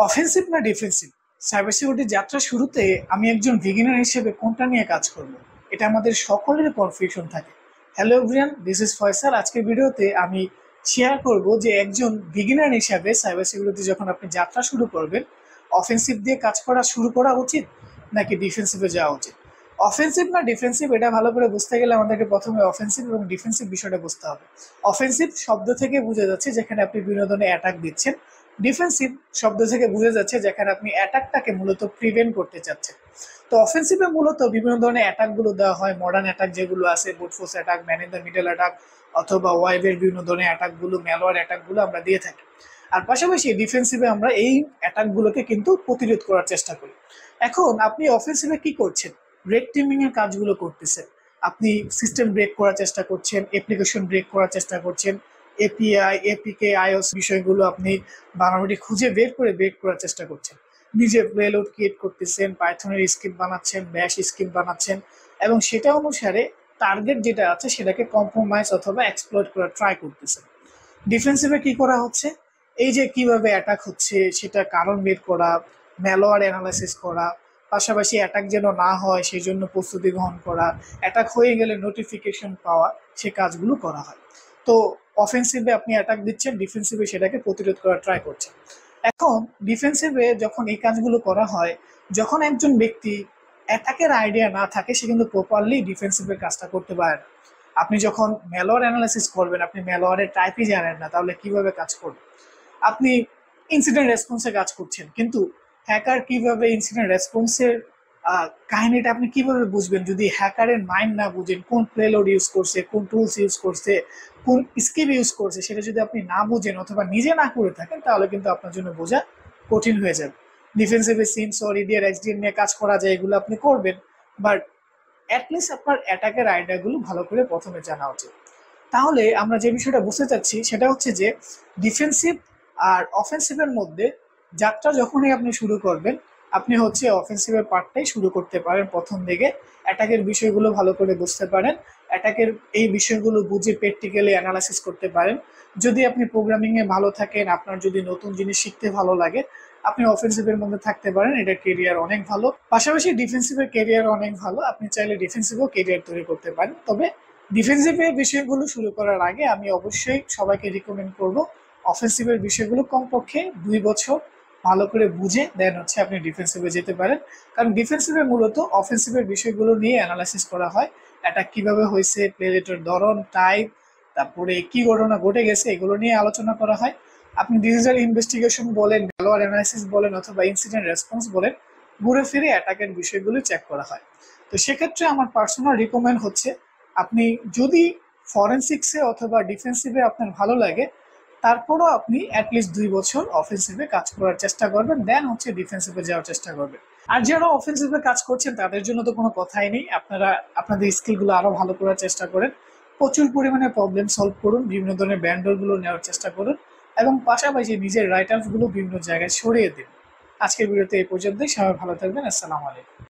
Offensive না defensive, cyber security যাত্রা শুরুতে আমি একজন বিগিনার হিসেবে কোনটা নিয়ে কাজ করব, এটা আমাদের সকলের কনফিউশন থাকে। Hello everyone, this is Faisal. আজকের ভিডিওতে আমি শেয়ার করব যে একজন বিগিনার হিসাবে সাইবার সিকিউরিটি যখন আপনি যাত্রা শুরু করবেন, অফেন্সিভ দিয়ে কাজ করা শুরু করা উচিত নাকি ডিফেন্সিভে যাওয়া উচিত। অফেন্সিভ না ডিফেন্সিভ এটা ভালো করে বুঝতে গেলে আমাদেরকে প্রথমে অফেন্সিভ এবং ডিফেন্সিভ বিষয়টা বুঝতে হবে। অফেন্সিভ শব্দ থেকে বোঝা যাচ্ছে যেখানে আপনি বিভিন্ন ধরনের অ্যাটাক দিচ্ছেন। ডিফেন্সিভ শব্দ থেকে বোঝা যাচ্ছে যেখানে আপনি অ্যাটাকটাকে মূলত প্রিভেন্ট করতে চাচ্ছেন। তো অফেন্সিভে মূলত বিভিন্ন ধরনের অ্যাটাক গুলো দেওয়া হয়, মডার্ন অ্যাটাক যেগুলো আছে, brute force attack, man in the middle attack, অথবা ওয়েবের বিভিন্ন ধরনের অ্যাটাক গুলো, ম্যালওয়্যার অ্যাটাক গুলো আমরা দিয়ে থাকি। আর পাশাপাশি ডিফেন্সিভে আমরা এই অ্যাটাক গুলোকে কিন্তু প্রতিরোধ করার চেষ্টা করি। এখন আপনি অফেন্সিভে কি করছেন? রেড টিমিং এর কাজগুলো করতেছেন, আপনি সিস্টেম ব্রেক করার চেষ্টা করছেন, অ্যাপ্লিকেশন ব্রেক করার চেষ্টা করছেন, এপিআই, এপিকে, আইওস বিষয়গুলো আপনি বানানোটি খুঁজে বের করে ব্রেক করার চেষ্টা করছেন, নিজে পেলোড ক্রিয়েট করতেছেন, পাইথনের স্ক্রিপ্ট বানাচ্ছেন, ব্যাশ স্ক্রিপ্ট বানাচ্ছেন, এবং সেটা অনুসারে টার্গেট যেটা আছে সেটাকে কম্প্রোমাইজ অথবা এক্সপ্লয়েট করার ট্রাই করতেছেন। ডিফেন্সিভে কি করা হচ্ছে? এই যে কিভাবে অ্যাটাক হচ্ছে সেটা কারণ বের করা, ম্যালওয়্যার অ্যানালাইসিস করা, পাশাপাশি অ্যাটাক যেন না হয় সেই জন্য প্রস্তুতি গ্রহণ করা, অ্যাটাক হয়ে গেলে নোটিফিকেশন পাওয়া, সে কাজগুলো করা হয়। তো অফেন্সিভে আপনি অ্যাটাক দিচ্ছেন, ডিফেন্সিভে সেটাকে প্রতিরোধ করার ট্রাই করছেন। এখন ডিফেন্সিভে যখন এই কাজগুলো করা হয়, যখন একজন ব্যক্তি অ্যাটাকের আইডিয়া না থাকে সে কিন্তু প্রপারলি ডিফেন্সিভের কাজটা করতে পারে না। আপনি যখন ম্যালওয়্যার অ্যানালাইসিস করবেন, আপনি ম্যালওয়্যারের টাইপই জানেন না, তাহলে কিভাবে কাজ করবেন? আপনি ইনসিডেন্ট রেসপন্সে কাজ করছেন, কিন্তু হ্যাকার কিভাবে ইনসিডেন্ট রেসপন্সের কাহিনীটা আপনি কিভাবে বুঝবেন যদি হ্যাকারের মাইন্ড না বুঝেন, কোন প্লেলোড ইউজ করছে, কোন টুলস ইউজ করছে, কোন স্কিল ইউজ করছে, সেটা যদি আপনি না বুঝেন অথবা নিজে না করে থাকেন, তাহলে কিন্তু আপনার জন্য বোঝা কঠিন হয়ে যাবে। ডিফেন্সিভে সিমস অর ইডিআর এক্সডিএন নিয়ে কাজ করা যায়, এগুলো আপনি করবেন, বাট অ্যাটলিস্ট আপনার অ্যাটাকের আইডিয়াগুলো ভালো করে প্রথমে জানা উচিত। তাহলে আমরা যে বিষয়টা বুঝতে চাচ্ছি সেটা হচ্ছে যে ডিফেন্সিভ আর অফেন্সিভের মধ্যে যাত্রা যখনই আপনি শুরু করবেন, আপনি হচ্ছে অফেন্সিভের পার্টটাই শুরু করতে পারেন প্রথম দিকে। অ্যাটাকের বিষয়গুলো ভালো করে বুঝতে পারেন, অ্যাটাকের এই বিষয়গুলো বুঝে প্র্যাকটিক্যালি অ্যানালাইসিস করতে পারেন। যদি আপনি প্রোগ্রামিংয়ে ভালো থাকেন, আপনার যদি নতুন জিনিস শিখতে ভালো লাগে, আপনি অফেন্সিভের মধ্যে থাকতে পারেন, এটা কেরিয়ার অনেক ভালো। পাশাপাশি ডিফেন্সিভের কেরিয়ার অনেক ভালো, আপনি চাইলে ডিফেন্সিভও কেরিয়ার তৈরি করতে পারেন। তবে ডিফেন্সিভের বিষয়গুলো শুরু করার আগে আমি অবশ্যই সবাইকে রিকমেন্ড করব অফেন্সিভের বিষয়গুলো কমপক্ষে 2 বছর ভালো করে বুঝে দেন হচ্ছে আপনি ডিফেন্সিভে যেতে পারেন। কারণ ডিফেন্সিভে মূলত অফেন্সিভের বিষয়গুলো নিয়ে অ্যানালাইসিস করা হয়, অ্যাটাক কিভাবে হয়েছে, প্লেলেটের ধরন, টাইপ, তারপরে কি ঘটনা ঘটে গেছে, এগুলো নিয়ে আলোচনা করা হয়। আপনি ডিজিটাল ইনভেস্টিগেশন বলেন, ম্যালওয়্যার অ্যানালাইসিস বলেন, অথবা ইনসিডেন্ট রেসপন্স বলেন, ঘুরে ফিরে অ্যাটাকের বিষয়গুলো চেক করা হয়। তো সেক্ষেত্রে আমার পার্সোনাল রিকমেন্ড হচ্ছে আপনি যদি ফরেনসিক্সে অথবা ডিফেন্সিভে আপনার ভালো লাগে, তারপরও আপনি অ্যাটলিস্ট 2 বছর অফেন্সিভে কাজ করার চেষ্টা করবেন, দেন হচ্ছে ডিফেন্সিভে যাওয়ার চেষ্টা করবেন। আর যারা অফেন্সিভে কাজ করছেন তাদের জন্য তো কোনো কথাই নেই, আপনারা আপনাদের স্কিলগুলো আরো ভালো করার চেষ্টা করেন, প্রচুর পরিমাণে প্রবলেম সলভ করুন, বিভিন্ন ধরনের ব্যান্ডলগুলো নেওয়ার চেষ্টা করুন, এবং পাশাপাশি নিজের রাইট গুলো বিভিন্ন জায়গায় সরিয়ে দিন। আজকের ভিডিওতে এই পর্যন্তই, সবাই ভালো থাকবেন। আসসালামু আলাইকুম।